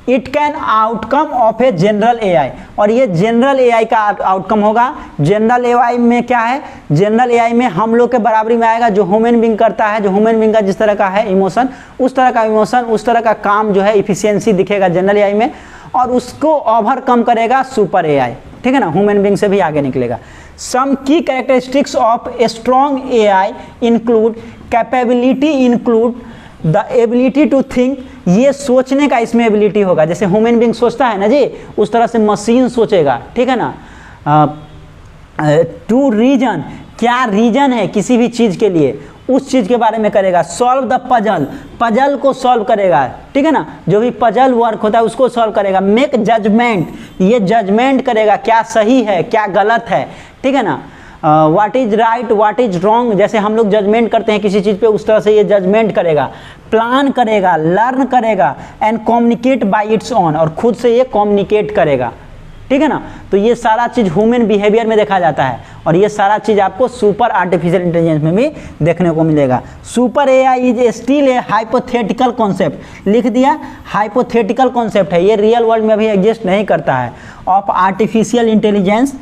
It can outcome of a general AI, और ये जनरल एआई का आउटकम होगा। जनरल एआई में क्या है, जनरल एआई में हम लोग के बराबरी में आएगा, जो ह्यूमन बीइंग करता है, जो ह्यूमन बीइंग का जिस तरह का है इमोशन, उस तरह का इमोशन, उस तरह का काम जो है इफिशियंसी दिखेगा जनरल एआई में, और उसको ओवरकम करेगा सुपर एआई, ठीक है ना, ह्यूमन बीइंग से भी आगे निकलेगा। Some key characteristics of a strong AI include capability, include the ability to think, ये सोचने का इसमें एबिलिटी होगा, जैसे ह्यूमन बीइंग सोचता है ना जी, उस तरह से मशीन सोचेगा, ठीक है ना। टू रीजन, क्या रीजन है किसी भी चीज़ के लिए उस चीज़ के बारे में करेगा। सॉल्व द पजल, पजल को सॉल्व करेगा, ठीक है ना, जो भी पजल वर्क होता है उसको सॉल्व करेगा। मेक जजमेंट, ये जजमेंट करेगा क्या सही है क्या गलत है, ठीक है ना। What is right what is wrong, जैसे हम लोग जजमेंट करते हैं किसी चीज़ पे, उस तरह से ये जजमेंट करेगा। प्लान करेगा, लर्न करेगा, and communicate bye its own, और खुद से ये कम्युनिकेट करेगा, ठीक है ना। तो ये सारा चीज़ ह्यूमन बिहेवियर में देखा जाता है, और ये सारा चीज़ आपको सुपर आर्टिफिशियल इंटेलिजेंस में भी देखने को मिलेगा। Super AI is still a hypothetical concept, लिख दिया, हाइपोथेटिकल कॉन्सेप्ट है, ये रियल वर्ल्ड में भी एग्जिस्ट नहीं करता है। Of artificial intelligence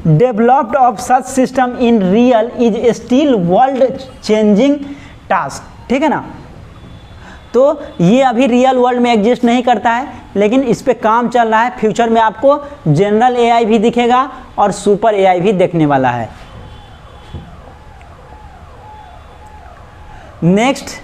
developed of such system in real is still world changing task, ठीक है ना। तो ये अभी रियल वर्ल्ड में एग्जिस्ट नहीं करता है, लेकिन इस पे काम चल रहा है। फ्यूचर में आपको जनरल एआई भी दिखेगा और सुपर एआई भी देखने वाला है। नेक्स्ट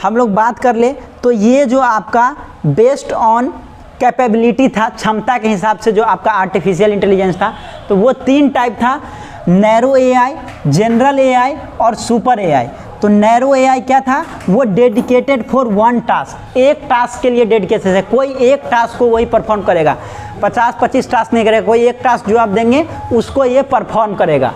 हम लोग बात कर ले तो ये जो आपका बेस्ड ऑन कैपेबिलिटी था, क्षमता के हिसाब से जो आपका आर्टिफिशियल इंटेलिजेंस था, तो वो तीन टाइप था, नैरो एआई, जनरल एआई और सुपर एआई। तो नैरो एआई क्या था, वो डेडिकेटेड फॉर वन टास्क, एक टास्क के लिए डेडिकेटेड है, कोई एक टास्क को वही परफॉर्म करेगा, 50-25 टास्क नहीं करेगा, कोई एक टास्क जो आप देंगे उसको ये परफॉर्म करेगा।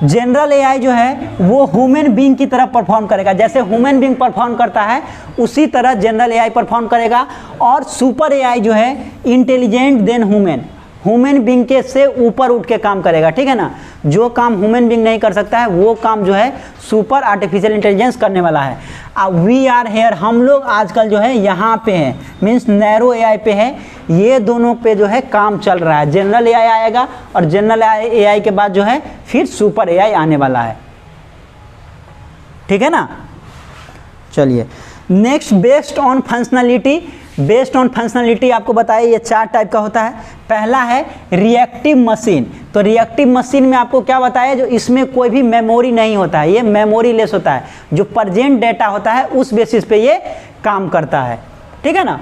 जनरल एआई जो है वो ह्यूमन बीइंग की तरह परफॉर्म करेगा, जैसे ह्यूमन बीइंग परफॉर्म करता है उसी तरह जनरल एआई परफॉर्म करेगा। और सुपर एआई जो है इंटेलिजेंट देन ह्यूमन बीइंग के से ऊपर उठ के काम करेगा, ठीक है ना। जो काम ह्यूमन बीइंग नहीं कर सकता है वो काम जो है सुपर आर्टिफिशियल इंटेलिजेंस करने वाला है। वी आर हेयर, हम लोग आजकल जो है यहाँ पे हैं, मीन्स नैरो एआई पे है, ये दोनों पे जो है काम चल रहा है। जनरल एआई आएगा और जनरल एआई के बाद जो है फिर सुपर एआई आने वाला है, ठीक है ना। चलिए नेक्स्ट, बेस्ड ऑन फंक्शनलिटी आपको बताया ये 4 टाइप का होता है। पहला है रिएक्टिव मशीन। तो रिएक्टिव मशीन में आपको क्या बताया, जो इसमें कोई भी मेमोरी नहीं होता है, ये मेमोरी लेस होता है, जो प्रेजेंट डेटा होता है उस बेसिस पे ये काम करता है, ठीक है ना।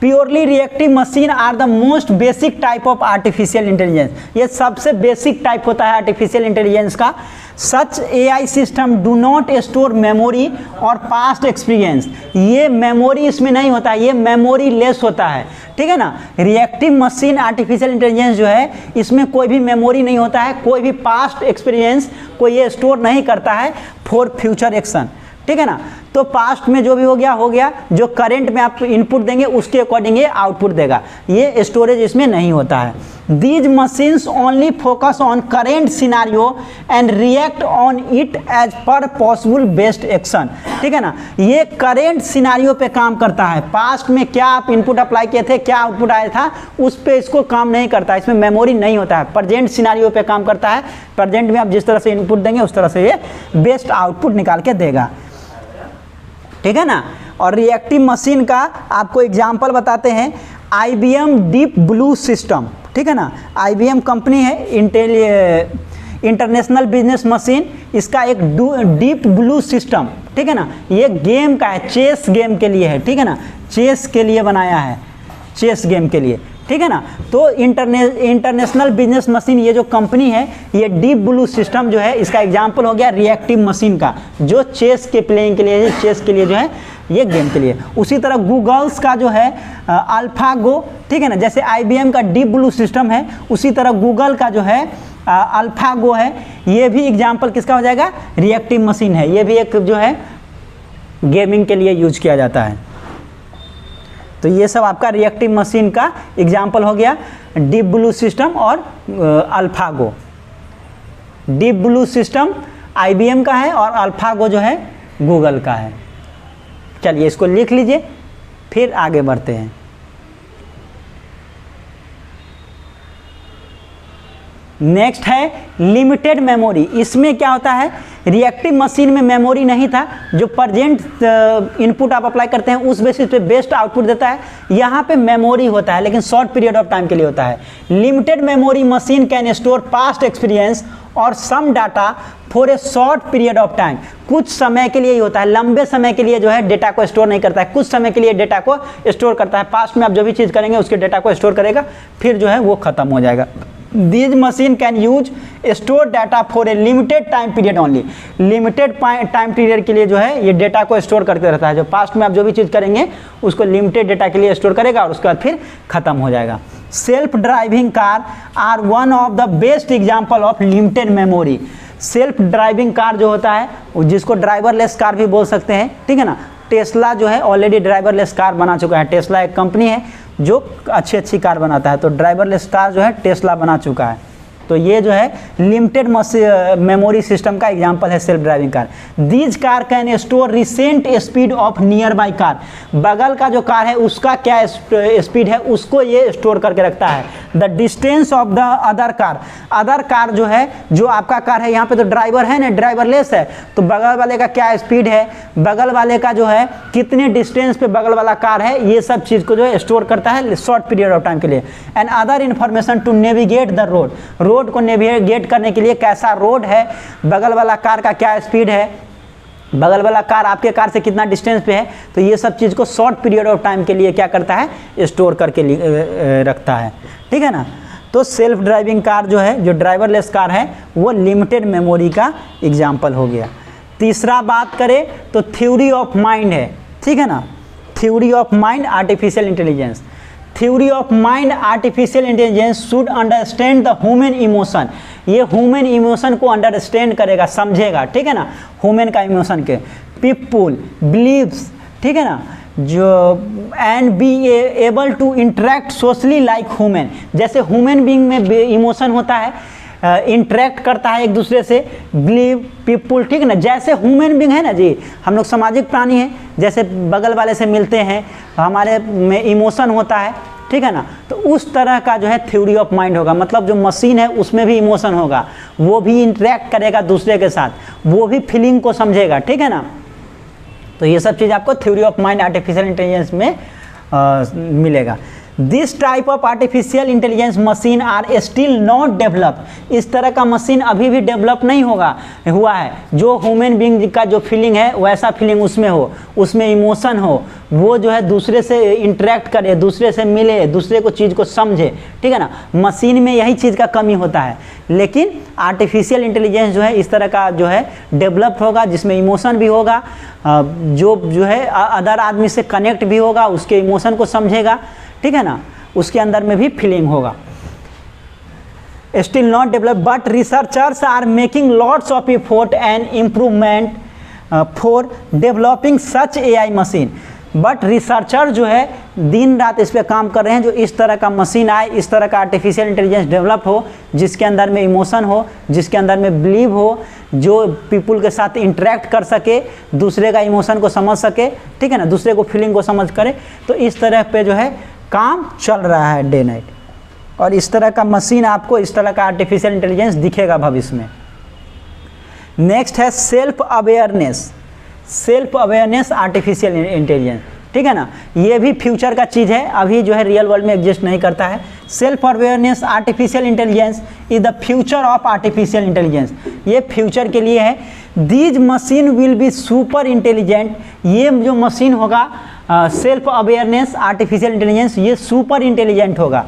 Purely reactive machine are the most basic type of artificial intelligence, ये सबसे बेसिक टाइप होता है आर्टिफिशियल इंटेलिजेंस का। Such AI system do not store memory और पास्ट एक्सपीरियंस, ये मेमोरी इसमें नहीं होता है, ये मेमोरी लेस होता है, ठीक है ना। रिएक्टिव मशीन आर्टिफिशियल इंटेलिजेंस जो है इसमें कोई भी मेमोरी नहीं होता है, कोई भी पास्ट एक्सपीरियंस को ये स्टोर नहीं करता है फॉर फ्यूचर एक्शन, ठीक है ना। तो पास्ट में जो भी हो गया, जो करेंट में आप इनपुट देंगे उसके अकॉर्डिंग ये आउटपुट देगा, ये स्टोरेज इसमें नहीं होता है। These machines only focus on current scenario and react on it as per possible best action, ठीक है ना। ये करेंट सिनारियो पे काम करता है, पास्ट में क्या आप इनपुट अप्लाई किए थे, क्या आउटपुट आया था, उस पे इसको काम नहीं करता है, इसमें मेमोरी नहीं होता है। प्रेजेंट सिनारियो पे काम करता है, प्रेजेंट में आप जिस तरह से इनपुट देंगे उस तरह से ये बेस्ट आउटपुट निकाल के देगा, ठीक है ना। और रिएक्टिव मशीन का आपको एग्जांपल बताते हैं, IBM डीप ब्लू सिस्टम, ठीक है ना। IBM कंपनी है, इंटरनेशनल बिजनेस मशीन, इसका एक डीप ब्लू सिस्टम, ठीक है ना, ये गेम का है, चेस गेम के लिए है, ठीक है ना, चेस के लिए बनाया है, चेस गेम के लिए, ठीक है ना। तो इंटरनेशनल बिजनेस मशीन ये जो कंपनी है, ये डीप ब्लू सिस्टम जो है इसका एग्जांपल हो गया रिएक्टिव मशीन का, जो चेस के प्लेइंग के लिए, चेस के लिए जो है ये गेम के लिए। उसी तरह गूगल्स का जो है अल्फागो, ठीक है ना, जैसे IBM का डीप ब्लू सिस्टम है उसी तरह गूगल का जो है अल्फागो है, ये भी एग्जांपल किसका हो जाएगा, रिएक्टिव मशीन है, ये भी एक जो है गेमिंग के लिए यूज किया जाता है। तो ये सब आपका रिएक्टिव मशीन का एग्जांपल हो गया, डीप ब्लू सिस्टम और AlphaGo. Deep blue system IBM का है और अल्फागो जो है गूगल का है। चलिए इसको लिख लीजिए, फिर आगे बढ़ते हैं। नेक्स्ट है लिमिटेड मेमोरी। इसमें क्या होता है, रिएक्टिव मशीन में मेमोरी नहीं था, जो प्रेजेंट इनपुट आप अप्लाई करते हैं उस बेसिस पे बेस्ट आउटपुट देता है। यहाँ पे मेमोरी होता है लेकिन शॉर्ट पीरियड ऑफ टाइम के लिए होता है। Limited memory machine can store past experience और some data for a short period of time, कुछ समय के लिए ही होता है, लंबे समय के लिए जो है डेटा को स्टोर नहीं करता है, कुछ समय के लिए डेटा को स्टोर करता है। पास्ट में आप जो भी चीज़ करेंगे उसके डेटा को स्टोर करेगा, फिर जो है वो खत्म हो जाएगा। These machine can use store data for a limited time period only, limited time period के लिए जो है ये डेटा को स्टोर करते रहता है। जो पास्ट में आप जो भी चीज़ करेंगे उसको लिमिटेड डेटा के लिए स्टोर करेगा और उसके बाद फिर खत्म हो जाएगा। Self driving car are one of the best example of limited memory. Self driving car जो होता है जिसको ड्राइवरलेस कार भी बोल सकते हैं, ठीक है ना। टेस्ला जो है ऑलरेडी ड्राइवरलेस कार बना चुका है। टेस्ला एक कंपनी है जो अच्छी कार बनाता है, तो ड्राइवरलेस कार जो है टेस्ला बना चुका है। तो ये जो है लिमिटेड मेमोरी सिस्टम का एग्जांपल है self driving car. These car can store recent speed of near by car, बगल का जो कार है उसका क्या स्पीड है उसको ये स्टोर करके रखता है। The distance of the other car, other car जो है, जो आपका कार है यहाँ पे तो ड्राइवर है ना, ड्राइवरलेस है, तो बगल वाले का क्या स्पीड है, बगल वाले का जो है कितने डिस्टेंस पे बगल वाला कार है, ये सब चीज़ को जो है स्टोर करता है शॉर्ट पीरियड ऑफ टाइम के लिए। And other information to navigate the road, road को नेविगेट करने के लिए कैसा रोड है, बगल वाला कार का क्या स्पीड है, बगल वाला कार आपके कार से कितना डिस्टेंस पे है, तो ये सब चीज़ को शॉर्ट पीरियड ऑफ टाइम के लिए क्या करता है, स्टोर करके रखता है, ठीक है ना। तो सेल्फ ड्राइविंग कार जो है, जो ड्राइवरलेस कार है, वो लिमिटेड मेमोरी का एग्जाम्पल हो गया। तीसरा बात करें तो थ्योरी ऑफ माइंड है, ठीक है ना, theory of mind artificial intelligence. Theory of mind artificial intelligence should understand the human emotion, ये ह्यूमन इमोशन को अंडरस्टैंड करेगा, समझेगा, ठीक है ना, ह्यूमन का इमोशन के। पीपुल बिलीव्स, ठीक है ना, जो and be able to interact socially like human, जैसे ह्यूमन बीइंग में इमोशन होता है, इंटरेक्ट करता है एक दूसरे से, बिलीव पीपुल, ठीक है ना, जैसे ह्यूमन बीइंग है ना जी, हम लोग सामाजिक प्राणी हैं, जैसे बगल वाले से मिलते हैं, हमारे में इमोशन होता है, ठीक है ना, तो उस तरह का जो है थ्योरी ऑफ माइंड होगा, मतलब जो मशीन है उसमें भी इमोशन होगा, वो भी इंटरेक्ट करेगा दूसरे के साथ, वो भी फीलिंग को समझेगा, ठीक है ना। तो ये सब चीज़ आपको theory of mind artificial intelligence में मिलेगा। This type of artificial intelligence machine are still not develop, इस तरह का मशीन अभी भी डेवलप नहीं हुआ है, जो ह्यूमन बीइंग का जो फीलिंग है वैसा फीलिंग उसमें हो, उसमें इमोशन हो, वो जो है दूसरे से इंटरेक्ट करे, दूसरे से मिले, दूसरे को चीज़ को समझे, ठीक है ना, मशीन में यही चीज़ का कमी होता है। लेकिन आर्टिफिशियल इंटेलिजेंस जो है इस तरह का जो है डेवलप होगा, जिसमें इमोशन भी होगा, जो है अदर आदमी से कनेक्ट भी होगा, उसके इमोशन को समझेगा, ठीक है ना, उसके अंदर में भी फीलिंग होगा। Still not develop but researchers are making lots of effort and improvement for developing such AI machine, but researcher जो है दिन रात इस पे काम कर रहे हैं, जो इस तरह का मशीन आए, इस तरह का आर्टिफिशियल इंटेलिजेंस डेवलप हो, जिसके अंदर में इमोशन हो, जिसके अंदर में बिलीव हो, जो पीपुल के साथ इंटरेक्ट कर सके, दूसरे का इमोशन को समझ सके, ठीक है ना, दूसरे को फीलिंग को समझ करे। तो इस तरह पे जो है काम चल रहा है डे नाइट, और इस तरह का मशीन आपको, इस तरह का आर्टिफिशियल इंटेलिजेंस दिखेगा भविष्य में। नेक्स्ट है self awareness, self awareness artificial intelligence, ठीक है ना, ये भी फ्यूचर का चीज़ है, अभी जो है रियल वर्ल्ड में एग्जिस्ट नहीं करता है। Self awareness artificial intelligence is the future of artificial intelligence, ये फ्यूचर के लिए है। These machine will be super intelligent, ये जो मशीन होगा सेल्फ अवेयरनेस आर्टिफिशियल इंटेलिजेंस, ये सुपर इंटेलिजेंट होगा।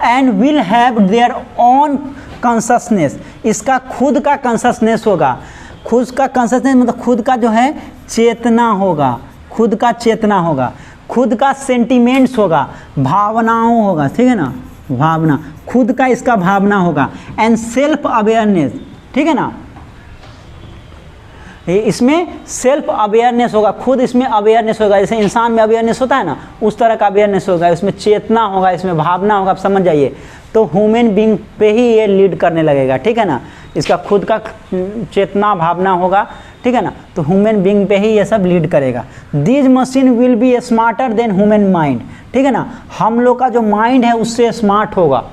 And will have their own consciousness, इसका खुद का कॉन्शसनेस होगा, खुद का कॉन्शसनेस मतलब खुद का जो है चेतना होगा, खुद का चेतना होगा, खुद का सेंटिमेंट्स होगा, भावनाओं होगा, ठीक है ना, भावना, खुद का इसका भावना होगा। एंड सेल्फ अवेयरनेस, ठीक है ना, इसमें सेल्फ अवेयरनेस होगा, खुद इसमें अवेयरनेस होगा, जैसे इंसान में अवेयरनेस होता है ना, उस तरह का अवेयरनेस होगा, इसमें चेतना होगा, इसमें भावना होगा, आप समझ जाइए। तो ह्यूमन बीइंग पे ही ये लीड करने लगेगा, ठीक है ना, इसका खुद का चेतना भावना होगा, ठीक है ना, तो ह्यूमन बीइंग पे ही ये सब लीड करेगा। These machine will be smarter than human mind, ठीक है ना, हम लोग का जो माइंड है उससे स्मार्ट होगा,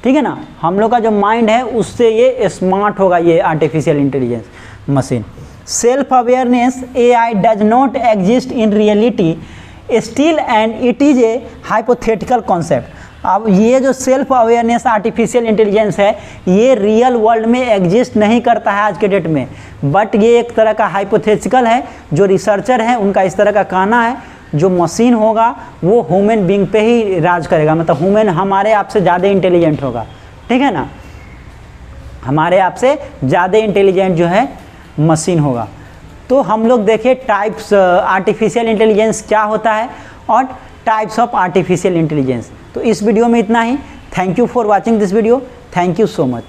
ठीक है ना, हम लोग का जो माइंड है उससे ये स्मार्ट होगा, ये artificial intelligence machine. Self awareness AI does not exist in reality still and it is a hypothetical concept. अब ये जो सेल्फ अवेयरनेस आर्टिफिशियल इंटेलिजेंस है ये रियल वर्ल्ड में एग्जिस्ट नहीं करता है आज के डेट में, बट ये एक तरह का हाइपोथेटिकल है। जो रिसर्चर हैं उनका इस तरह का कहना है जो मशीन होगा वो ह्यूमन बीइंग पे ही राज करेगा, मतलब ह्यूमन हमारे आप से ज़्यादा इंटेलिजेंट होगा, ठीक है ना, हमारे आप से ज़्यादा इंटेलिजेंट जो है मशीन होगा। तो हम लोग देखें टाइप्स आर्टिफिशियल इंटेलिजेंस क्या होता है और टाइप्स ऑफ आर्टिफिशियल इंटेलिजेंस। तो इस वीडियो में इतना ही। Thank you for watching this video, thank you so much.